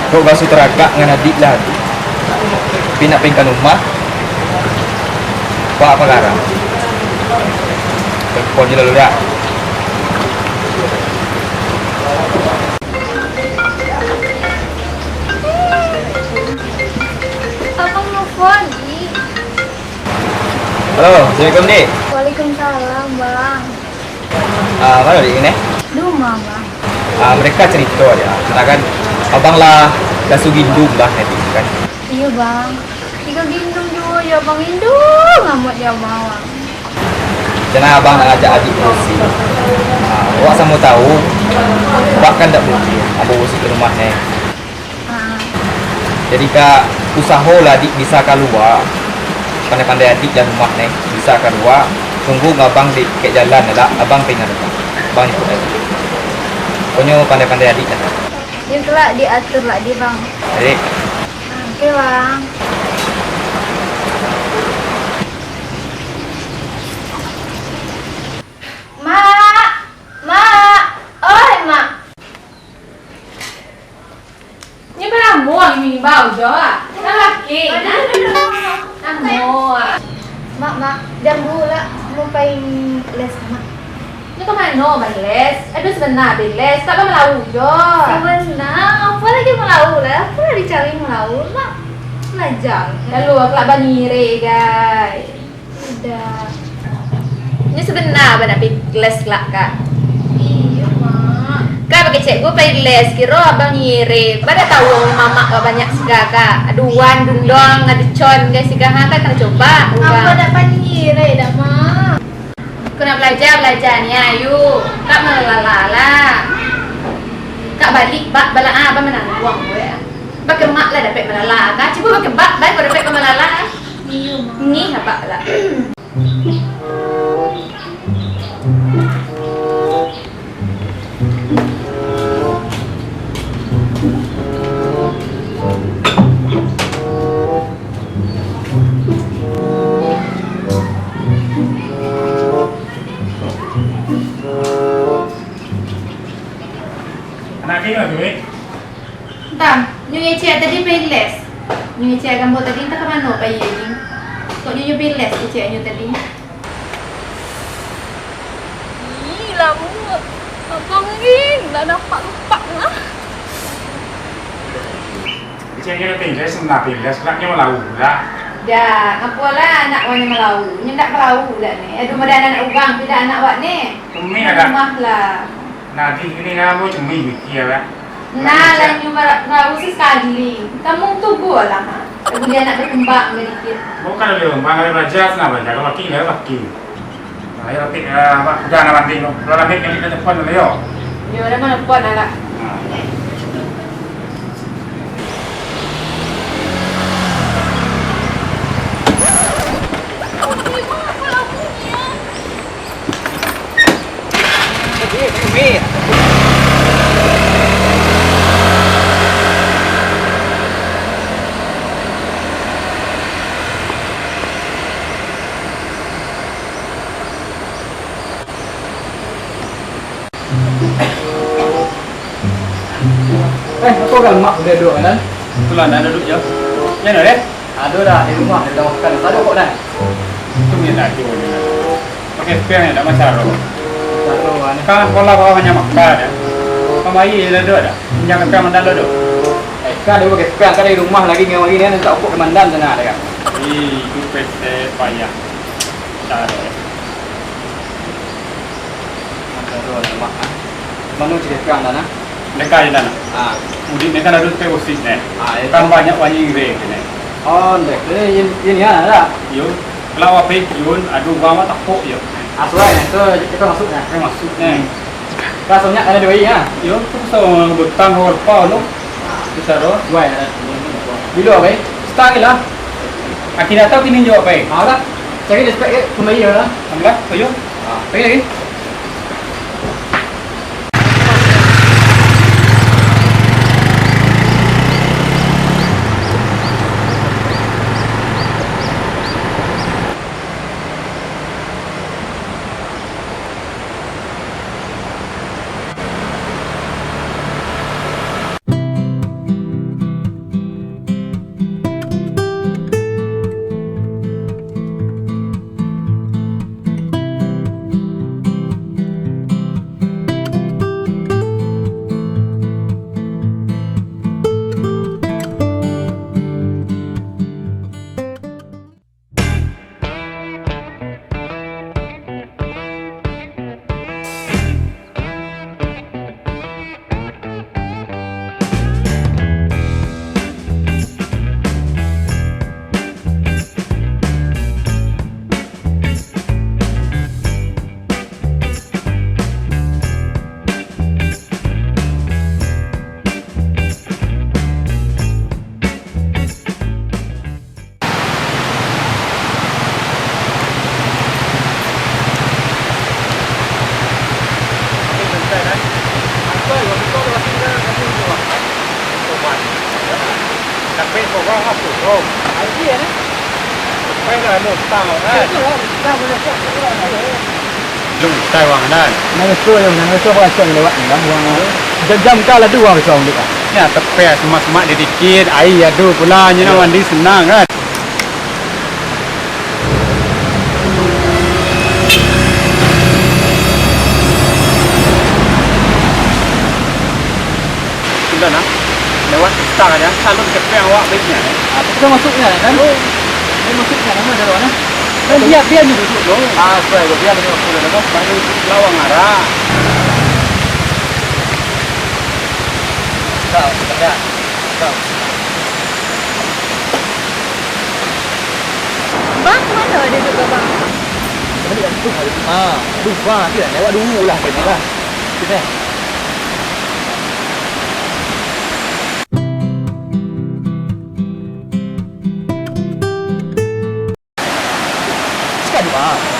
Kau basuh teragak dengan adik lah tu. Tapi nak pinkan rumah. Buat apa garang? Telepon je lalu dah. Abang nelfon, Dik. Halo, Assalamualaikum dik. Waalaikumsalam, Bang. Mana dik ni? Rumah, Bang. Mereka cerita dia. Katakan abang lah dah sugindung lah nanti kan. Iya, Bang. Tiga gendong dua ya, Bang. Indung amat dia, Bang. Jangan abang nak ajak adik berusi. Awak sama tahu. Bahkan tak boleh. Abang berusi ke rumah ni. Jadi kak usaha lah adik bisa keluar. Pandai-pandai adik dan rumah ni bisa keluar. Tunggu abang di ke jalan lah. Abang pengen datang. Abang ikut adik. Pokoknya pandai-pandai adik lah. Dia kelak diatur lah dia, Bang. Adik. Okey, Bang. Mak! Mak! Oi, Mak! Ni pernah muak ni bau jo ah. Nak laki. Nak muak. Mak, jam dulu lah. Mau pergi les, Mak. Ni kau mana les? Aduh sebenar les. Tak apa melau jo. Sebenar, apa lagi melau lah? Apa lagi cari melau, Mak? Belajar. Lalu aku nak banire guys. Sudah. Ni sebenar apa nak pergi les kelak kak? Iya, Mak. Kak pakai cikgu pergi les kira abang nyire. Pada tahu mama kau banyak siga kak. Aduan dundong ada con guys siga ha kan coba. Apa dapat nyire dah, Mak? Kau nak belajar ni ayu. Kak melalala. Kak balik bak bala apa menang uang gue. Pakai mak lah dapat melala kak. Cuba pakai bak baik kau dapat melala. Iya, Mak. Ni apa lah. Anak dia lah duit. Tam, nyonya cik tadi pergi les. Nyonya cik gambar tadi entah ke mana pergi ni. Kok nyonya pergi les cik nyonya tadi. Ih, lama. Abang Rin dah nampak lupak lah. Cik dia tinggal sebenar tinggal sebabnya malau lah. Dah, apa lah anak awak ni melau. Nyonya tak melau dah ni. Aduh, ada anak orang tidak anak awak ni. Cumi ada. Rumah lah. Nanti ini kamu cumi bikin ya. Nah, lah nyonya melau sekali. Kamu tunggu lah. Lagu dia anak berkembang sedikit. Bukan lebih bang, kalau belajar senang belajar. Kalau laki lah laki. Nah, ya laki apa? Udah nak banting lo. Kalau laki yang kita depan dulu yo. Yo, dah mana puan lah. Umi. Apa kan mak udah duduk kan? Itulah dah duduk je. Ya nak deh? Ada dah di rumah ada makan. Tak ada kok dah. Cumi nak cuci ni. Pakai spare ni tak masalah. Tahu kan. Kan sekolah kau hanya makan ya. Kau bayi dah duduk dah. Jangan spare mandan duduk. Kan ada pakai spare kan di rumah lagi dengan lagi ni nak ukur kemandan sana ada kan. Itu PT payah. Tak ada. Ada mak. Mana cerita spare dah nah? Mereka je dah nak. Kemudian mereka dah duduk ke osis ni. Kan banyak wanyi grey ni. Oh, dek. Ini ya ada. Yun, kalau apa yun, aduh bawa tak kok yun. Asuran itu kita masuknya. Yang masuk ni. Rasanya ada dua ya. Yun, tu so betang hor pa lo. Bisa ro. Dua ya. Bila apa? Start lah. Akhirnya tahu kini jawab apa? Ada. Cari di spek kembali ya lah. Ambil, ayo. Pergi lagi. เป็นบอกว่าครับถูกต้อง Ai kia đấy. ไม่ได้หมดเต่าได้ Tao bây giờ chắc cái này. ลุงใจวางได้ Nang itu yang nang itu apa song lewat ni lah buang. Jam-jam kala dua song dia. เนี่ยตะแปะสมัครdikit ai adu pula nya mandi senang kan sudah nak lewat start aja kalau tepek awak baiknya Kita masuknya kan. Ini masuknya nama ada mana? Dan dia ni duduk dulu. Saya dia ni aku dah dapat baru lawang arah tahu tak? Tahu. Bang, mana ada duduk bang? Tadi ada tu hari. Lupa dia lewat dulu lah kena lah. Kita. Sekali bang.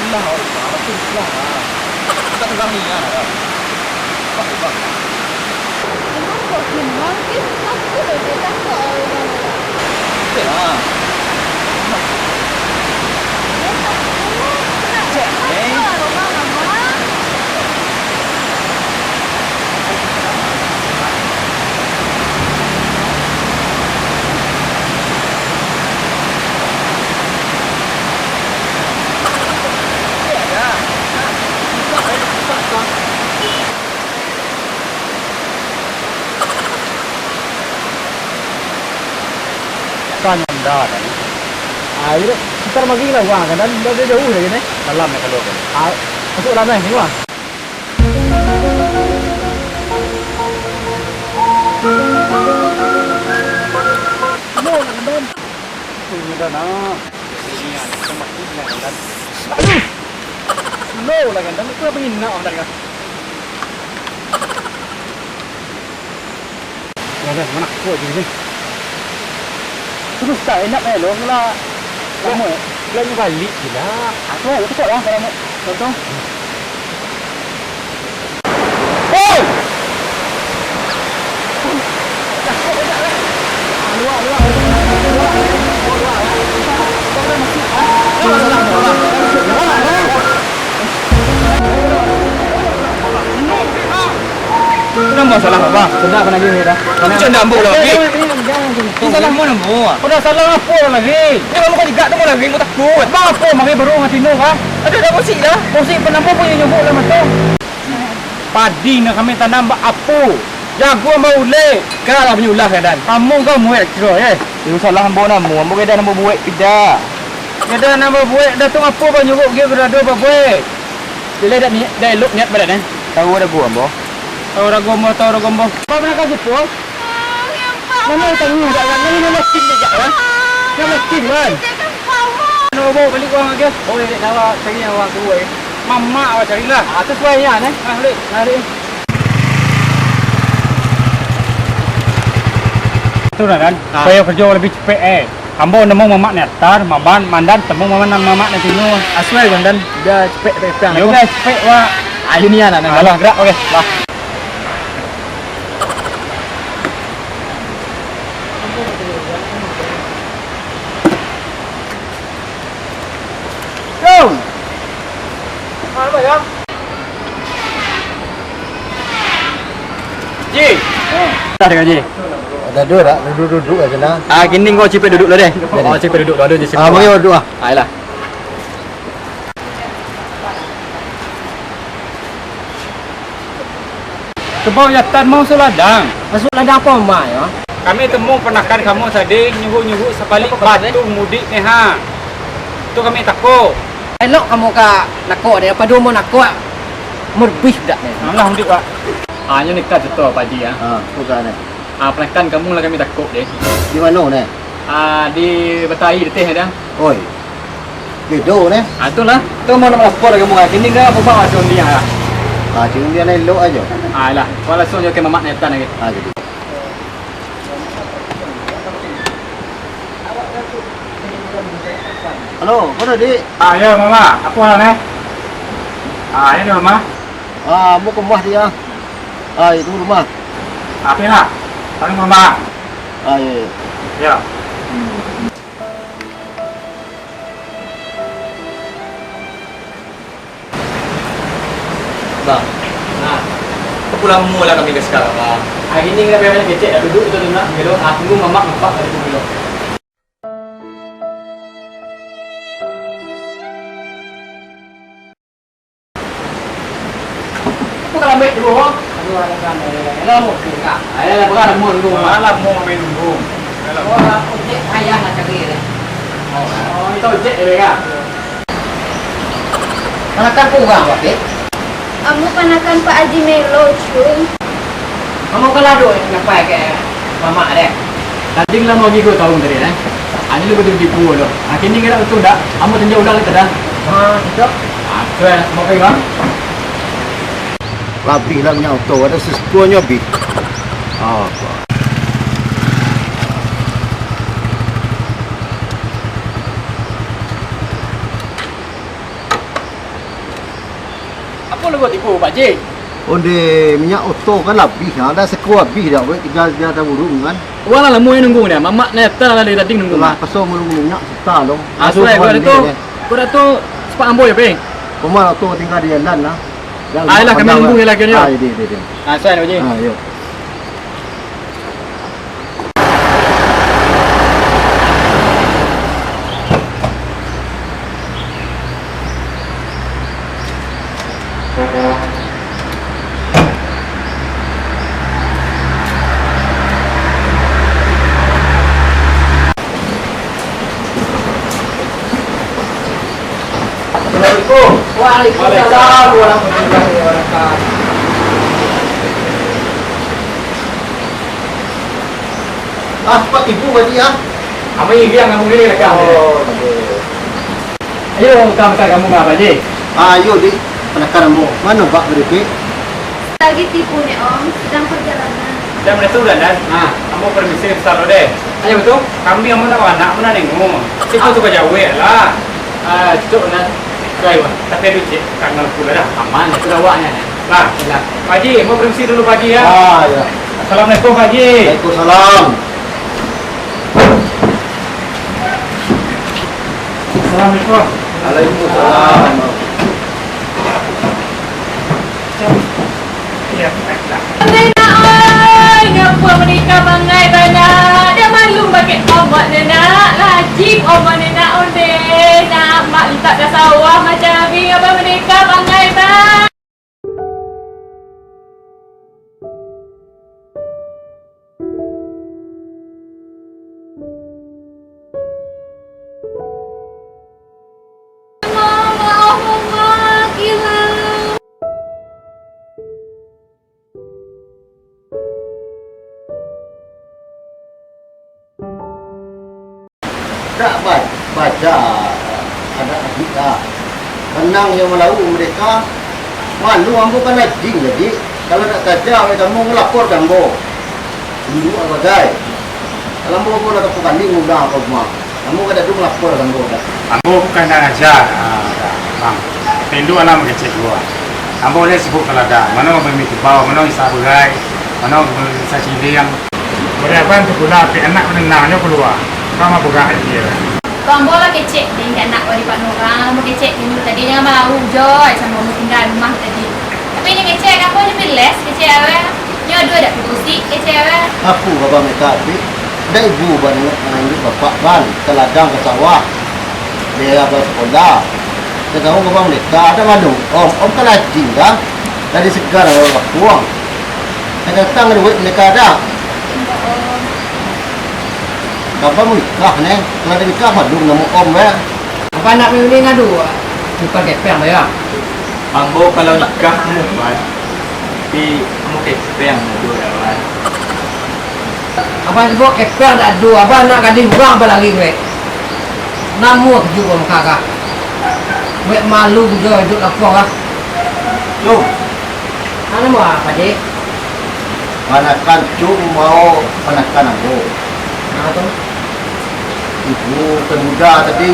Sudah orang apa tu sudah. Kita tegang ni ah. Pak bang. Kenapa gimana? Kita boleh takut orang. Okey ah. Cek ni. kan mendarat Ini sekitar magi lah wang kan dan dah jauh lagi ni. dalam ya kalau Masuk dalam ni wang. punya dah nak ini ada tempat ini kan Aduh. Slow lah kan dan itu apa ini nak orang kan. ada mana kau jadi Terus tak enak lo lah. Lama. lagi balik gila Aku itu kok lah kalau contoh. Oh! Kenapa masalah apa? Sudah apa lagi ni dah? Kamu cendam bola lagi. Ini salah mana mu? Udah salah apa lagi? Ni kamu kau juga tu lagi mu takut. Bang apa makai baru hati nu kan? Ada dah musik dah. Posisi penampu punya nyebut lah macam. Padi nak kami tanam apa? Jago mau le. Kalau punya ulah keadaan. Kamu kau muat kira eh. Itu salah ambo namu. Ambo keadaan ambo buat tidak. Ada nama buat dah tu apa bang nyebut dia berada apa buat? Dia dah niat, dah look niat badan eh. Tahu ada gua ambo. Tahu ragomo tahu ragomo. Apa nak kasih pun? Mana tahu tak kan? Ini nama skin dia kan? Nama skin kan? Ano bawa balik uang lagi? Oh, ini nama cari yang orang tua eh. Mama awak carilah. Atas sesuai ya, eh? Balik. Hari. Tu kan. Supaya kerja lebih cepat eh. Ambo nemu mamak netar, maban, mandan temu mamak nanti nu. Aswai kan dan dia cepet pegang. Yo guys, cepet wa. Ayo ni anak. Alah gerak okey. Lah. Go. Apa ya? Ji. Dah dengan Ji. Ada dua tak? Duduk aja lah. Kini kau cepet duduk lah deh. Oh, cepet duduk ada di sini. Mari duduk ah. Ayolah. Sebab jatan mau seladang. Masuk ladang apa mak ya? Kami temu penakan kamu tadi nyuruh-nyuruh sebalik batu mudik ni ha. Tu kami takut. Elok kamu ka nakok dia apa dua mau nakok. Merbih dak ni. Alah mudik pak. Hanya nikah betul Pak Ji ya. Bukan ni. Pelakan kamu lah kami takut deh. Di mana ni? Di Betai di teh dah. Oi. Gitu ni. Itulah. Tu mau nak lapor kamu kan. Kini dah apa bawa macam dia lah. Cuma dia ni elok aja. Alah, wala so yo ke mamak netan lagi. Jadi. Halo, mana dik? Ya mama, apa hal ni? Ini mama. Mau ke rumah dia. Itu rumah. Apa nak? Tanya mama. Ya. Ya. Bang. Nah. Pulang mula kami ke sekarang, Bang. Hari ni kita banyak kecek dah duduk tu nak melo. Tunggu mamak nampak dari tu melo. Apa kalau ambil dulu? Aduh, ada kan. Ada mau buka. Ada bukan mau dulu. Malam mau main nunggu. Oh, ojek ayah nak cari dia. Oh, itu ojek dia kan. Mana kan kurang apa? Kamu panakan Pak Haji Melo, Cung. Kamu kalau ada nak pakai mamak deh. Tadi lah mau gigo tahun tadi kan. Ani lu betul di pulau. Akhirnya kita betul dah. Kamu tunjuk ulang kita dah. Itu. Tu mau pegang. Labih lah punya auto. Ada sesuatunya bi. Apa lu buat tipu Pak Cik? Onde minyak auto kan labih. Ada sekuat bi dah. Tinggal dia ada burung kan. Wala lah mu yang nunggu dia. Mamak neta lah dari tadi nunggu. Lah pasal minyak serta dong. Asal kau dah tu sepak ambo ya peng. Pemain auto tinggal di jalan lah. Ayolah kami nunggu ni lagi ni. Dia. Asal ni Pak Cik. Yuk. Assalamualaikum. Waalaikumsalam warahmatullahi wabarakatuh. Pak ibu tadi ya. Kami biang kamu ni lagi. Ayo kamu apa Cik? Ayo di penekanan mu. Mana Pak berikut? Lagi tipunya Om, sedang perjalanan. Dah menetu dah dan. Kamu permisi besar deh. Ayo betul. Kami yang mana anak mana nengok. Itu tu kerja we lah. Cuk nak. Gaya. Tapi tu cik kangen pula dah. Aman itu awaknya. Nah, Pak Haji, mau permisi dulu Pak Haji ya. Ya. Assalamualaikum Pak Haji. Waalaikumsalam. Assalamualaikum. Waalaikumsalam. Ya, baiklah. Nena oi, ngapa menikah bangai bana? Dia malu pakai obat nena. Lajib obat nena onde. Nak mak letak dah sawah macam ni. Ngapa menikah bangai bang? Mama, gila. Tak baca anak adik dah. Menang yang melayu mereka. Malu ambo kan najing jadi. Kalau nak kerja kamu melapor kamu. Dulu apa gay? Kalau ambo pun nak kanding mudah apa mah. Kamu kada dulu melapor kamu dah. Ambo bukan nak ajar. Bang. Tendu anak mengecek gua. Ambo boleh sebut kalau ada. Mana mau memikir bau, mana bisa berai, mana bisa ciling. Berapa tu guna api anak menenangnya keluar. Kamu buka aja. Bang bola kecek dia ingat nak wali pak orang. Mau kecek dulu tadi jangan mau joy sama mau tinggal rumah tadi. Tapi ini kecek apa ni beles kecek awak. Nyo dua dak pusi kecek awak. Aku bapa mereka adik. Ada ibu banyak ini bapak ban ke ladang ke sawah. Dia apa sekolah. Saya tahu bapa mereka ada malu. Om kan najing dah. Dari segar orang buang. Saya datang duit mereka ada. Bapa nikah ni. Kalau ada nikah malu nama om ya. Apa nak ni ngadu? Bukan kepeng dah ya. Ambo kalau nikah muat. Tapi kamu kepeng dulu dah. Apa sebut kepeng tak ada. Apa nak kadin buang apa lagi gue? Namu keju kau kakak. Gue malu juga hidup lapor lah. Jom. Mana mau apa Cik? Panakan cum mau panakan aku. Nah tu. Ibu pemuda tadi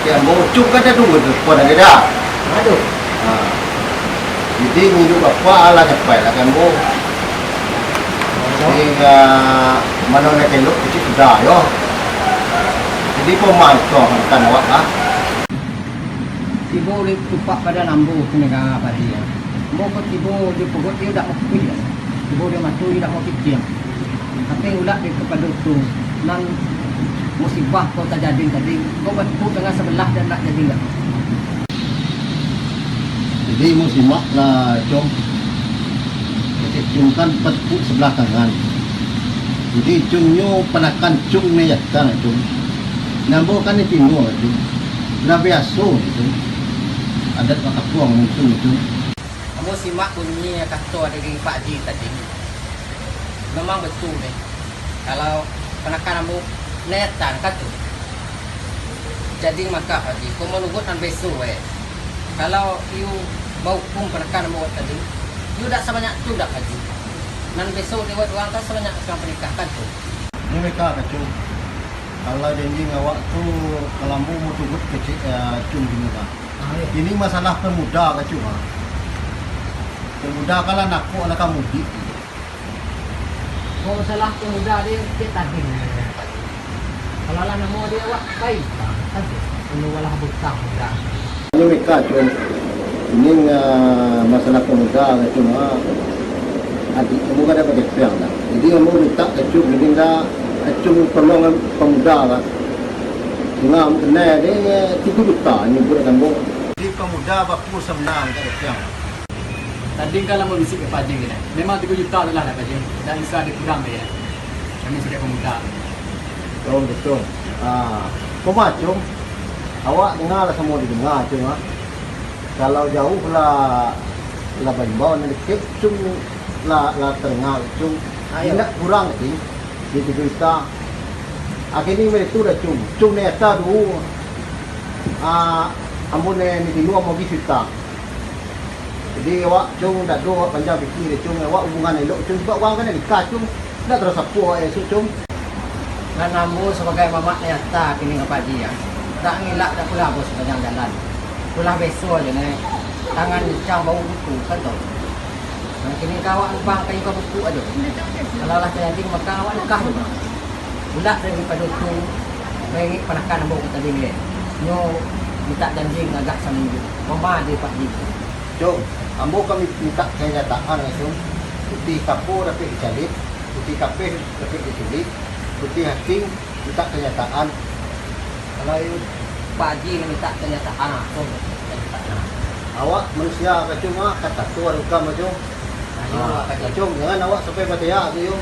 Yang mau cung kan ada dua tu, pun ada dah. Aduh. Ha. Jadi hidup bapa ala capai lah kan mau. Sehingga mana nak elok kecil sudah yo. Jadi pemain tu kan awak lah. Tibo boleh tupak pada lambu negara apa dia. Mau ke tibo dia pokok dia tak mau pilih. Tibo dia matu dia tak mau fikir. Tapi ulat dia kepada tu nan musibah kau tak jadi tadi. Kau bertemu dengan sebelah dan nak jadi tak? Jadi musimak lah cung. Jadi cung kan petuk sebelah tangan. Jadi cungnya penakan cung ni ya kan cung. Nambo kan ni tino cung. Dah biasa itu. Adat mak puang itu. Kamu simak bunyi kata dari Pak Haji tadi. Memang betul ni. Kalau penakan kamu netan kata. Jadi maka Haji, kau menunggu dan besok Kalau you mau pun penakan kamu tadi, you tak sebanyak tu dah Haji. Dan besok dia buat orang tak sebanyak sekarang pernikah kan tu. Ni mereka kacau. Kalau janji awak tu kalau mau tunggut kecil cung di muka. Ini masalah pemuda kacau. Pemuda kalau nak ko anak kamu di. Kau salah pemuda dia tadi. Kalau lah nama dia awak baik kan tu. Penuh walah butang muda. Ini mereka cung. Ini masalah pemuda kacau. Adik kamu kan dapat kepiang lah. Jadi kamu minta kacau ini dah kacau tolong pemuda lah. Ngam kena dia 3 juta ini buat kamu. Jadi pemuda baku senang kan kepiang. Tadi kalau mau bisik ke Pak Haji ni, memang 3 juta adalah Pak Haji. Dan Isra dia kurang dia. Kami sebagai pemuda. Betul betul. Pemacung. Awak dengar lah semua didengar cuma. Kalau jauh lah bau ni dekat cung lah tengah cung. Tidak kurang ni. Di 3 juta. Akhirnya mereka tu dah cung. Cung ni atas dulu. Amun ni di luar mau juta. Jadi awak cung tak do awak panjang fikir dia cung awak hubungan elok cung sebab orang kan nikah cung dah terus apa esok cung. Dan namu sebagai mamak nyata kini ke Pak Haji ya. Tak ngilak tak pula bos sepanjang jalan. Pulah besok je ni. Tangan cang bau buku kan tu. Dan kini kawak numpang kayu kau buku aja. Kalau lah jadi maka awak nikah tu. Bulat daripada tu baik penakan nombor kata dia. Nyo minta janji agak seminggu. Mama dia Pak Haji. Cung, ambo kami minta kenyataan cung. Putih kapur dapat dicalit, putih kapeh dapat diculik, putih hakim minta kenyataan. Kalau Pak Haji minta kenyataan aku kenyataan. Awak manusia kacung kata tu ada kam cung. Ayo Pak Haji. Kacung jangan awak sampai bataya tu yo.